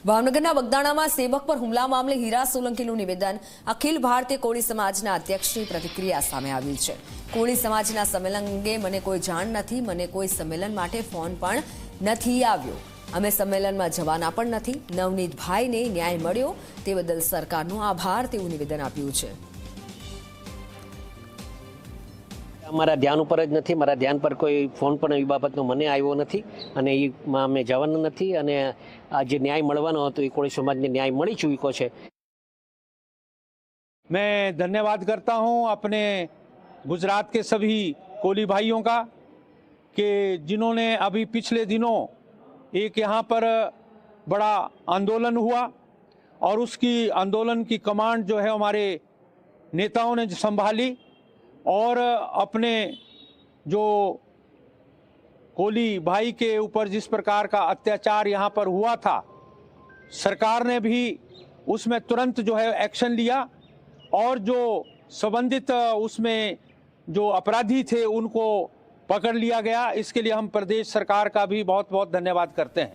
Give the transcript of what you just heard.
ભાવનગરના બગદાણામાં સેવક પર હુમલા મામલે હીરા સોલંકીનું નિવેદન અખિલ ભારતીય કોળી સમાજના અધ્યક્ષની પ્રતિક્રિયા સામે આવ્યું છે। કોળી સમાજના સંમેલન અંગે મને કોઈ જાણ નથી, મને કોઈ સંમેલન માટે ફોન પણ નથી આવ્યો, અમે સંમેલનમાં જવાના પણ નથી। નવનીતભાઈને ન્યાય મળ્યો તે બદલ સરકારનો આભાર તેવું નિવેદન આપ્યું છે। મારા ધ્યાન ઉપર જ નથી, મારા ધ્યાન પર કોઈ ફોન પણ એ બાબતનો મને આવ્યો નથી અને એમાં અમે જવાનું નથી અને આ જે ન્યાય મળવાનો હતો એ કોળી સમાજને ન્યાય મળી ચૂક્યો છે। मैं धन्यवाद करता हूं अपने गुजरात के सभी कोली भाइयों का कि जिन्होंने अभी पिछले दिनों एक यहाँ पर बड़ा आंदोलन हुआ और उसकी आंदोलन की कमांड जो है हमारे नेताओं ने संभाली और अपने जो कोली भाई के ऊपर जिस प्रकार का अत्याचार यहाँ पर हुआ था, सरकार ने भी उसमें तुरंत जो है एक्शन लिया और जो संबंधित उसमें जो अपराधी थे उनको पकड़ लिया गया। इसके लिए हम प्रदेश सरकार का भी बहुत बहुत धन्यवाद करते हैं।